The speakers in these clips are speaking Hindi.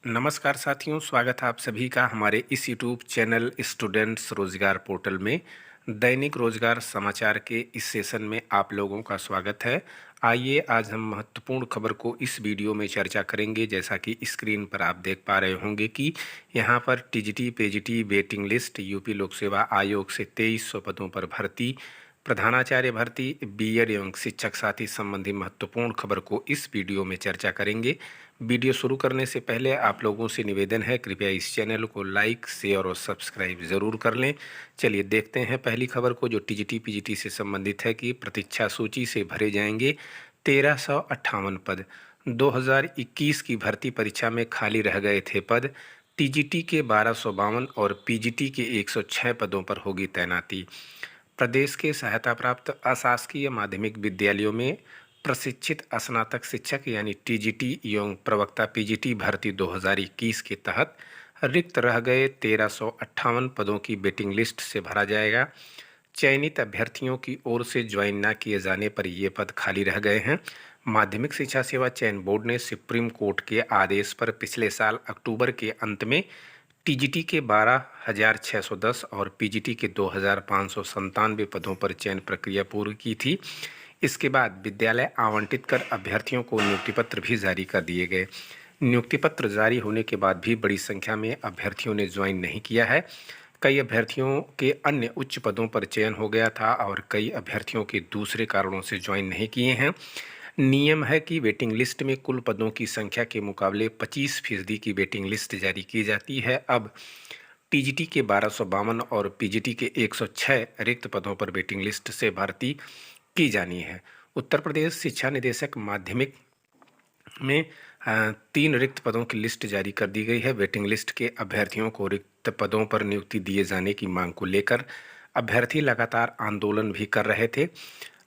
नमस्कार साथियों, स्वागत है आप सभी का हमारे इस यूट्यूब चैनल स्टूडेंट्स रोजगार पोर्टल में। दैनिक रोजगार समाचार के इस सेशन में आप लोगों का स्वागत है। आइए आज हम महत्वपूर्ण खबर को इस वीडियो में चर्चा करेंगे। जैसा कि स्क्रीन पर आप देख पा रहे होंगे कि यहाँ पर TGT PGT waiting list, UP लोक सेवा आयोग से 2300 पदों पर भर्ती, प्रधानाचार्य भर्ती, बीएड एवं शिक्षक साथी संबंधी महत्वपूर्ण खबर को इस वीडियो में चर्चा करेंगे। वीडियो शुरू करने से पहले आप लोगों से निवेदन है, कृपया इस चैनल को लाइक, शेयर और सब्सक्राइब जरूर कर लें। चलिए देखते हैं पहली खबर को, जो टीजीटी पीजीटी से संबंधित है कि प्रतीक्षा सूची से भरे जाएंगे 1358 पद। 2021 की भर्ती परीक्षा में खाली रह गए थे पद। टीजीटी के 1252 और पीजीटी के 106 पदों पर होगी तैनाती। प्रदेश के सहायता प्राप्त अशासकीय माध्यमिक विद्यालयों में प्रशिक्षित स्नातक शिक्षक यानी टीजीटी एवं प्रवक्ता पीजीटी भर्ती 2021 के तहत रिक्त रह गए 1358 पदों की वेटिंग लिस्ट से भरा जाएगा। चयनित अभ्यर्थियों की ओर से ज्वाइन न किए जाने पर ये पद खाली रह गए हैं। माध्यमिक शिक्षा सेवा चयन बोर्ड ने सुप्रीम कोर्ट के आदेश पर पिछले साल अक्टूबर के अंत में टीजीटी के 12,610 और पीजीटी के 2,597 पदों पर चयन प्रक्रिया पूरी की थी। इसके बाद विद्यालय आवंटित कर अभ्यर्थियों को नियुक्ति पत्र भी जारी कर दिए गए। नियुक्ति पत्र जारी होने के बाद भी बड़ी संख्या में अभ्यर्थियों ने ज्वाइन नहीं किया है। कई अभ्यर्थियों के अन्य उच्च पदों पर चयन हो गया था और कई अभ्यर्थियों के दूसरे कारणों से ज्वाइन नहीं किए हैं। नियम है कि वेटिंग लिस्ट में कुल पदों की संख्या के मुकाबले 25% की वेटिंग लिस्ट जारी की जाती है। अब टीजीटी के 1252 और पीजीटी के 106 रिक्त पदों पर वेटिंग लिस्ट से भर्ती की जानी है। उत्तर प्रदेश शिक्षा निदेशक माध्यमिक में 3 रिक्त पदों की लिस्ट जारी कर दी गई है। वेटिंग लिस्ट के अभ्यर्थियों को रिक्त पदों पर नियुक्ति दिए जाने की मांग को लेकर अभ्यर्थी लगातार आंदोलन भी कर रहे थे।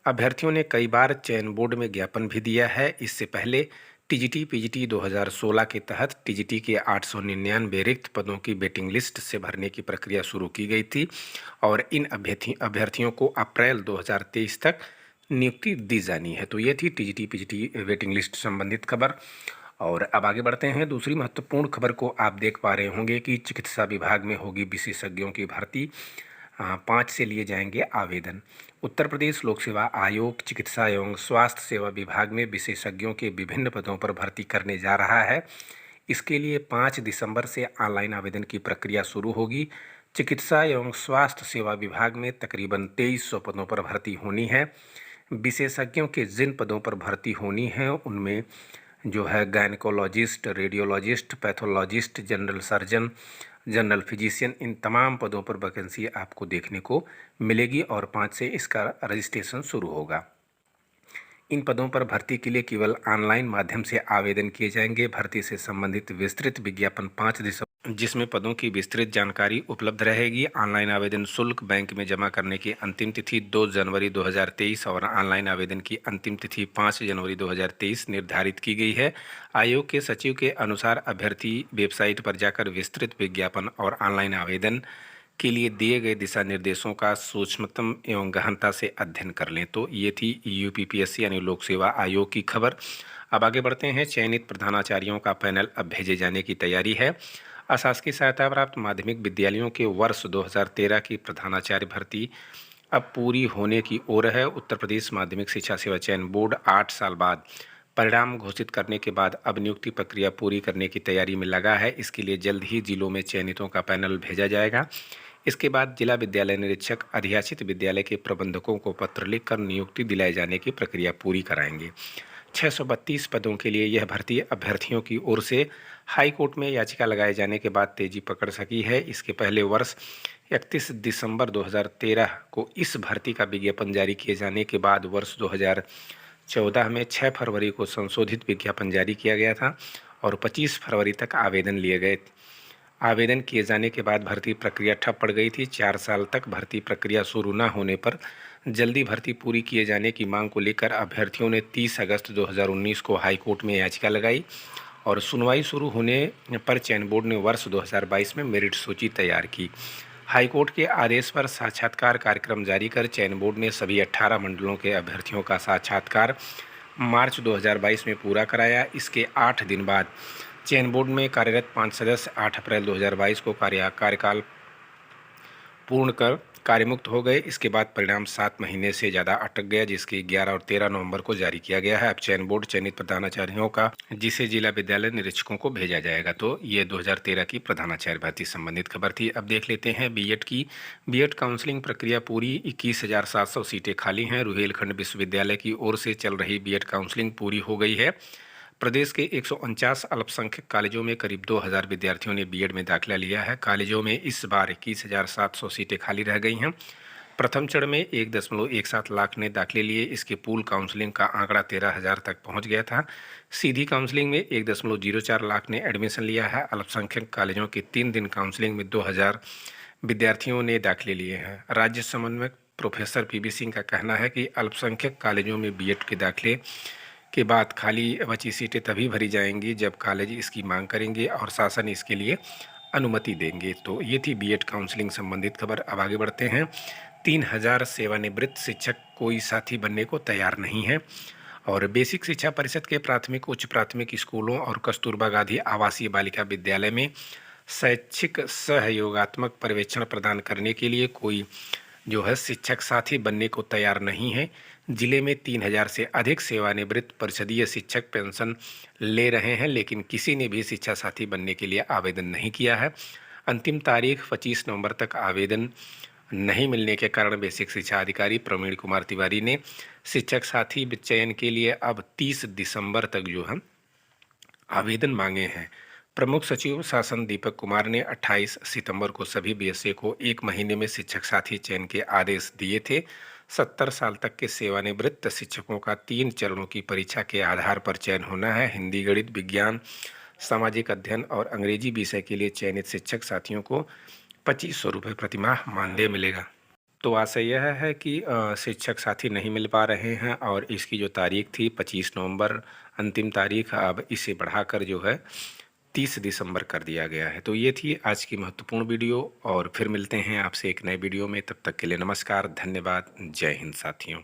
अभ्यर्थियों ने कई बार चयन बोर्ड में ज्ञापन भी दिया है। इससे पहले टीजीटी पीजीटी 2016 के तहत टीजीटी के 899 रिक्त पदों की वेटिंग लिस्ट से भरने की प्रक्रिया शुरू की गई थी और इन अभ्यर्थियों को अप्रैल 2023 तक नियुक्ति दी जानी है। तो ये थी टीजीटी पीजीटी वेटिंग लिस्ट संबंधित खबर। और अब आगे बढ़ते हैं। दूसरी महत्वपूर्ण खबर को आप देख पा रहे होंगे कि चिकित्सा विभाग में होगी विशेषज्ञों की भर्ती। 5 से लिए जाएंगे आवेदन। उत्तर प्रदेश लोक सेवा आयोग चिकित्सा एवं स्वास्थ्य सेवा विभाग में विशेषज्ञों के विभिन्न पदों पर भर्ती करने जा रहा है। इसके लिए 5 दिसंबर से ऑनलाइन आवेदन की प्रक्रिया शुरू होगी। चिकित्सा एवं स्वास्थ्य सेवा विभाग में तकरीबन 2300 पदों पर भर्ती होनी है। विशेषज्ञों के जिन पदों पर भर्ती होनी है उनमें जो है gynaecologist, radiologist, pathologist, general surgeon, general physician, इन तमाम पदों पर वैकेंसी आपको देखने को मिलेगी और 5 से इसका रजिस्ट्रेशन शुरू होगा। इन पदों पर भर्ती के लिए केवल ऑनलाइन माध्यम से आवेदन किए जाएंगे। भर्ती से संबंधित विस्तृत विज्ञापन 5 दिसंबर, जिसमें पदों की विस्तृत जानकारी उपलब्ध रहेगी। ऑनलाइन आवेदन शुल्क बैंक में जमा करने की अंतिम तिथि 2 जनवरी 2023 और ऑनलाइन आवेदन की अंतिम तिथि 5 जनवरी 2023 निर्धारित की गई है। आयोग के सचिव के अनुसार अभ्यर्थी वेबसाइट पर जाकर विस्तृत विज्ञापन और ऑनलाइन आवेदन के लिए दिए गए दिशा निर्देशों का सूक्ष्मतम एवं गहनता से अध्ययन कर लें। तो ये थी यूपीपीएससी यानी लोक सेवा आयोग की खबर। अब आगे बढ़ते हैं। चयनित प्रधानाचार्यों का पैनल अब भेजे जाने की तैयारी है। अशासकीय सहायता प्राप्त माध्यमिक विद्यालयों के वर्ष 2013 की प्रधानाचार्य भर्ती अब पूरी होने की ओर है। उत्तर प्रदेश माध्यमिक शिक्षा सेवा चयन बोर्ड 8 साल बाद परिणाम घोषित करने के बाद अब नियुक्ति प्रक्रिया पूरी करने की तैयारी में लगा है। इसके लिए जल्द ही जिलों में चयनितों का पैनल भेजा जाएगा। इसके बाद जिला विद्यालय निरीक्षक अधियाचित विद्यालय के प्रबंधकों को पत्र लिखकर नियुक्ति दिलाए जाने की प्रक्रिया पूरी कराएंगे। 632 पदों के लिए यह भर्ती अभ्यर्थियों की ओर से हाई कोर्ट में याचिका लगाए जाने के बाद तेजी पकड़ सकी है। इसके पहले वर्ष 31 दिसंबर 2013 को इस भर्ती का विज्ञापन जारी किए जाने के बाद वर्ष 2014 में 6 फरवरी को संशोधित विज्ञापन जारी किया गया था और 25 फरवरी तक आवेदन लिए गए। आवेदन किए जाने के बाद भर्ती प्रक्रिया ठप पड़ गई थी। 4 साल तक भर्ती प्रक्रिया शुरू न होने पर जल्दी भर्ती पूरी किए जाने की मांग को लेकर अभ्यर्थियों ने 30 अगस्त 2019 को हाईकोर्ट में याचिका लगाई और सुनवाई शुरू होने पर चयन बोर्ड ने वर्ष 2022 में मेरिट सूची तैयार की। हाईकोर्ट के आदेश पर साक्षात्कार कार्यक्रम जारी कर चयन बोर्ड ने सभी 18 मंडलों के अभ्यर्थियों का साक्षात्कार मार्च 2022 में पूरा कराया। इसके 8 दिन बाद चयन बोर्ड में कार्यरत 5 सदस्य 8 अप्रैल 2022 को कार्यकाल पूर्ण कर कार्यमुक्त हो गए। इसके बाद परिणाम 7 महीने से ज़्यादा अटक गया, जिसकी 11 और 13 नवंबर को जारी किया गया है। अब चयन बोर्ड चयनित प्रधानाचार्यों का जिसे जिला विद्यालय निरीक्षकों को भेजा जाएगा। तो ये 2013 की प्रधानाचार्य भर्ती संबंधित खबर थी। अब देख लेते हैं बीएड की। बीएड काउंसलिंग प्रक्रिया पूरी, 21,700 सीटें खाली हैं। रुहेलखंड विश्वविद्यालय की ओर से चल रही बीएड काउंसलिंग पूरी हो गई है। प्रदेश के 149 अल्पसंख्यक कॉलेजों में करीब 2000 विद्यार्थियों ने बीएड में दाखिला लिया है। कॉलेजों में इस बार 21,700 सीटें खाली रह गई हैं। प्रथम चरण में 1.17 लाख ने दाखिले लिए। इसके पूल काउंसलिंग का आंकड़ा 13,000 तक पहुंच गया था। सीधी काउंसलिंग में 1.04 लाख ने एडमिशन लिया है। अल्पसंख्यक कॉलेजों की 3 दिन काउंसलिंग में 2000 विद्यार्थियों ने दाखिले लिए हैं। राज्य समन्वयक प्रोफेसर पीबी सिंह का कहना है कि अल्पसंख्यक कॉलेजों में बीएड के दाखिले के बाद खाली बची सीटें तभी भरी जाएंगी जब कॉलेज इसकी मांग करेंगे और शासन इसके लिए अनुमति देंगे। तो ये थी बीएड काउंसलिंग संबंधित खबर। अब आगे बढ़ते हैं। 3000 सेवानिवृत्त शिक्षक कोई साथी बनने को तैयार नहीं है। और बेसिक शिक्षा परिषद के प्राथमिक, उच्च प्राथमिक स्कूलों और कस्तूरबा गांधी आवासीय बालिका विद्यालय में शैक्षिक सहयोगात्मक पर्यवेक्षण प्रदान करने के लिए कोई जो है शिक्षक साथी बनने को तैयार नहीं है। जिले में 3000 से अधिक सेवानिवृत्त परिषदीय शिक्षक पेंशन ले रहे हैं, लेकिन किसी ने भी शिक्षा साथी बनने के लिए आवेदन नहीं किया है। अंतिम तारीख 25 नवंबर तक आवेदन नहीं मिलने के कारण बेसिक शिक्षा अधिकारी प्रवीण कुमार तिवारी ने शिक्षक साथी चयन के लिए अब 30 दिसंबर तक जो है आवेदन मांगे हैं। प्रमुख सचिव शासन दीपक कुमार ने 28 सितंबर को सभी बीएसए को 1 महीने में शिक्षक साथी चयन के आदेश दिए थे। 70 साल तक के सेवानिवृत्त शिक्षकों का 3 चरणों की परीक्षा के आधार पर चयन होना है। हिंदी, गणित, विज्ञान, सामाजिक अध्ययन और अंग्रेजी विषय के लिए चयनित शिक्षक साथियों को 2500 रुपये प्रतिमाह मानदेय मिलेगा। तो आशा यह है कि शिक्षक साथी नहीं मिल पा रहे हैं और इसकी जो तारीख थी 25 नवंबर अंतिम तारीख, अब इसे बढ़ाकर जो है 30 दिसंबर कर दिया गया है। तो ये थी आज की महत्वपूर्ण वीडियो और फिर मिलते हैं आपसे एक नए वीडियो में। तब तक के लिए नमस्कार, धन्यवाद, जय हिंद साथियों।